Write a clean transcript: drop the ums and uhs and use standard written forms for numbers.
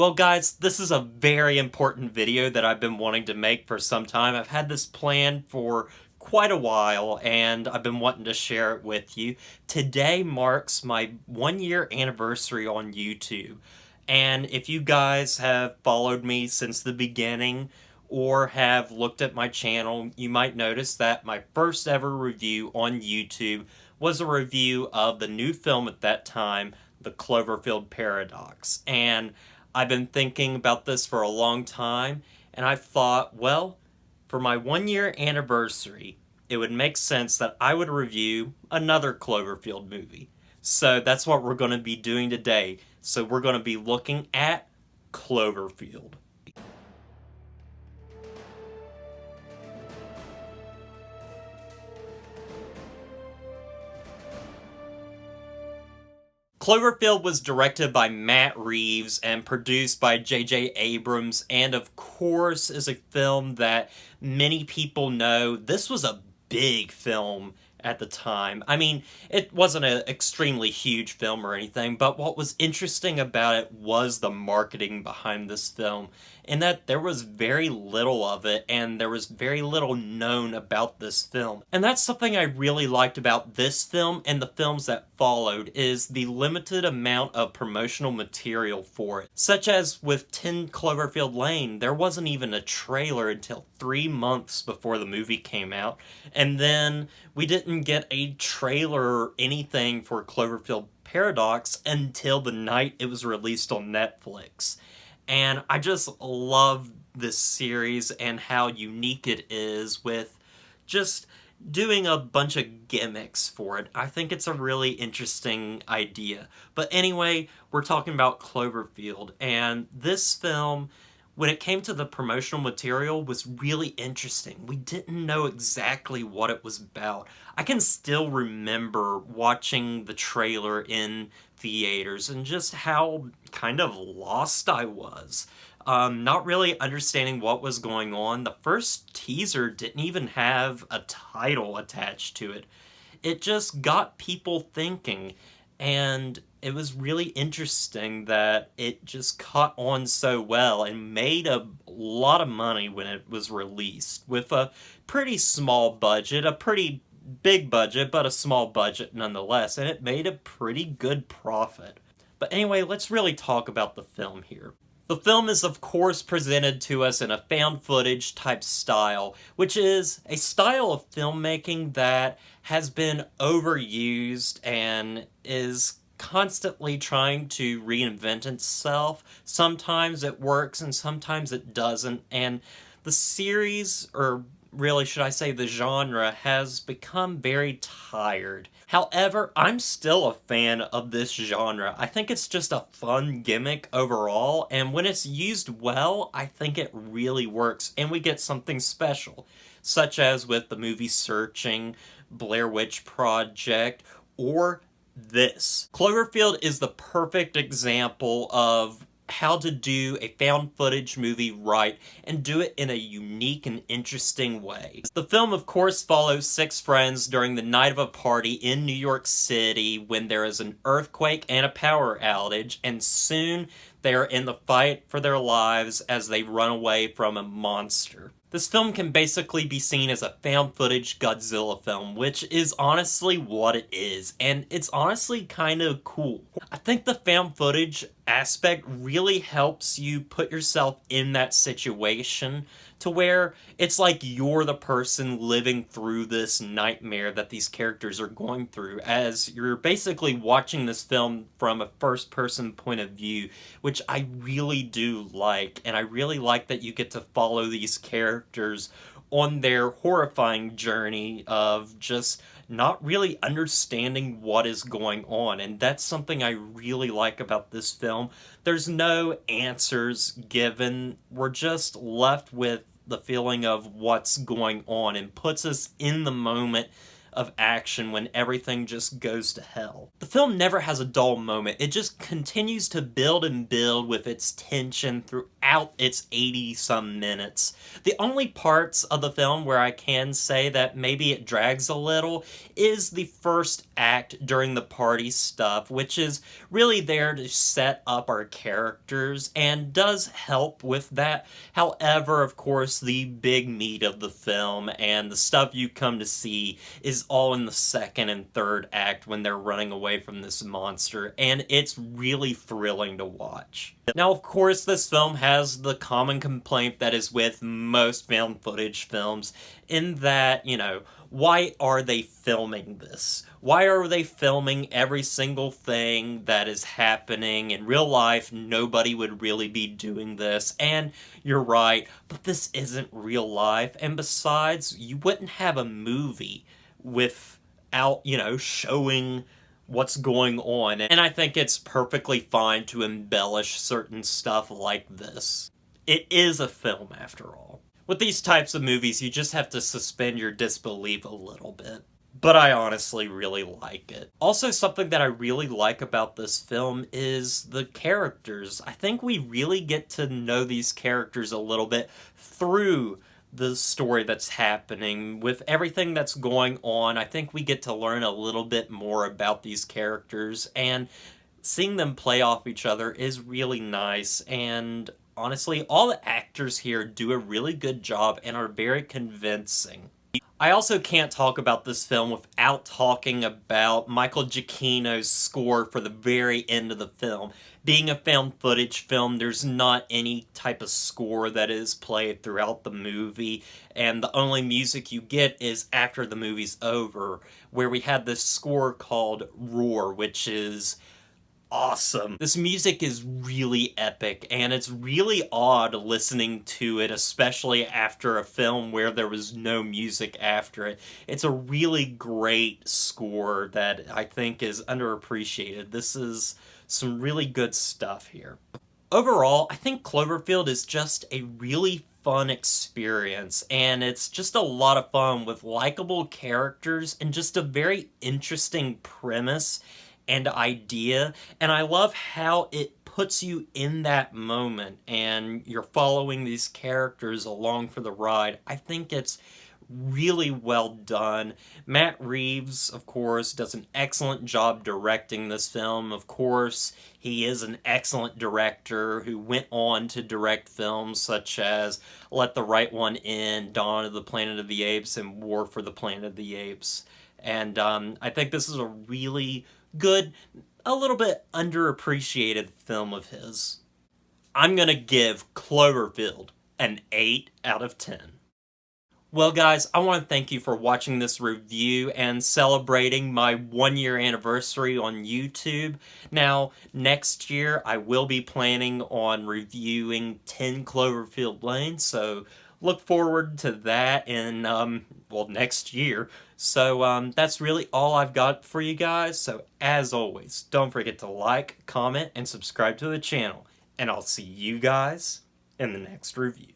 Well guys, this is a very important video that I've been wanting to make for some time. I've had this planned for quite a while and I've been wanting to share it with you. Today marks my 1 year anniversary on YouTube. And if you guys have followed me since the beginning or have looked at my channel, you might notice that my first ever review on YouTube was a review of the new film at that time, The Cloverfield Paradox. And I've been thinking about this for a long time, and I thought, well, for my 1 year anniversary, it would make sense that I would review another Cloverfield movie. So that's what we're going to be doing today. So we're going to be looking at Cloverfield. Cloverfield was directed by Matt Reeves and produced by J.J. Abrams, and of course is a film that many people know. This was a big film at the time. I mean, it wasn't an extremely huge film or anything, but what was interesting about it was the marketing behind this film, in that there was very little of it, and there was very little known about this film. And that's something I really liked about this film and the films that followed, is the limited amount of promotional material for it. Such as with 10 Cloverfield Lane, there wasn't even a trailer until 3 months before the movie came out, and then we didn't get a trailer or anything for Cloverfield Paradox until the night it was released on Netflix. And I just love this series and how unique it is with just doing a bunch of gimmicks for it. I think it's a really interesting idea. But anyway, we're talking about Cloverfield, and this film, when it came to the promotional material, was really interesting. We didn't know exactly what it was about. I can still remember watching the trailer in theaters and just how kind of lost I was. Not really understanding what was going on. The first teaser didn't even have a title attached to it. It just got people thinking, and it was really interesting that it just caught on so well and made a lot of money when it was released, with a pretty small budget, a pretty big budget, but a small budget nonetheless, and it made a pretty good profit. But anyway, let's really talk about the film here. The film is of course presented to us in a found footage type style, which is a style of filmmaking that has been overused and is constantly trying to reinvent itself. Sometimes it works and sometimes it doesn't, and the series, or really should I say the genre, has become very tired. However, I'm still a fan of this genre. I think it's just a fun gimmick overall, and when it's used well, I think it really works, and we get something special, such as with the movie Searching, Blair Witch Project, or this. Cloverfield is the perfect example of how to do a found footage movie right and do it in a unique and interesting way. The film of course follows 6 friends during the night of a party in New York City when there is an earthquake and a power outage, and soon they are in the fight for their lives as they run away from a monster. This film can basically be seen as a found footage Godzilla film, which is honestly what it is, and it's honestly kind of cool. I think the found footage aspect really helps you put yourself in that situation to where it's like you're the person living through this nightmare that these characters are going through, as you're basically watching this film from a first-person point of view, which I really do like, and I really like that you get to follow these characters on their horrifying journey of just not really understanding what is going on, and that's something I really like about this film. There's no answers given. We're just left with the feeling of what's going on, and puts us in the moment of action when everything just goes to hell. The film never has a dull moment. It just continues to build and build with its tension throughout its 80-some minutes. The only parts of the film where I can say that maybe it drags a little is the first act during the party stuff, which is really there to set up our characters and does help with that. However, of course, the big meat of the film and the stuff you come to see is all in the second and third act when they're running away from this monster, and it's really thrilling to watch. Now, of course, this film has the common complaint that is with most found footage films, in that, why are they filming this? Why are they filming every single thing that is happening? In real life, nobody would really be doing this, and you're right, but this isn't real life, and besides, you wouldn't have a movie without, showing what's going on, and I think it's perfectly fine to embellish certain stuff like this. It is a film, after all. With these types of movies, you just have to suspend your disbelief a little bit. But I honestly really like it. Also, something that I really like about this film is the characters. I think we really get to know these characters a little bit through the story that's happening. With everything that's going on, I think we get to learn a little bit more about these characters, and seeing them play off each other is really nice, and honestly, all the actors here do a really good job and are very convincing. I also can't talk about this film without talking about Michael Giacchino's score for the very end of the film. Being a found footage film, there's not any type of score that is played throughout the movie, and the only music you get is after the movie's over, where we had this score called Roar, which is awesome. This music is really epic, and it's really odd listening to it, especially after a film where there was no music after it. It's a really great score that I think is underappreciated. This is some really good stuff here. Overall, I think Cloverfield is just a really fun experience, and it's just a lot of fun with likable characters and just a very interesting premise and idea, and I love how it puts you in that moment and you're following these characters along for the ride. I think it's really well done. Matt Reeves, of course, does an excellent job directing this film. Of course, he is an excellent director who went on to direct films such as Let the Right One In, Dawn of the Planet of the Apes, and War for the Planet of the Apes. And I think this is a really good, a little bit underappreciated film of his. I'm gonna give Cloverfield an 8 out of 10. Well guys, I want to thank you for watching this review and celebrating my 1-year anniversary on YouTube. Now, next year I will be planning on reviewing 10 Cloverfield Lane, so look forward to that in, next year. So, that's really all I've got for you guys. So, as always, don't forget to like, comment, and subscribe to the channel. And I'll see you guys in the next review.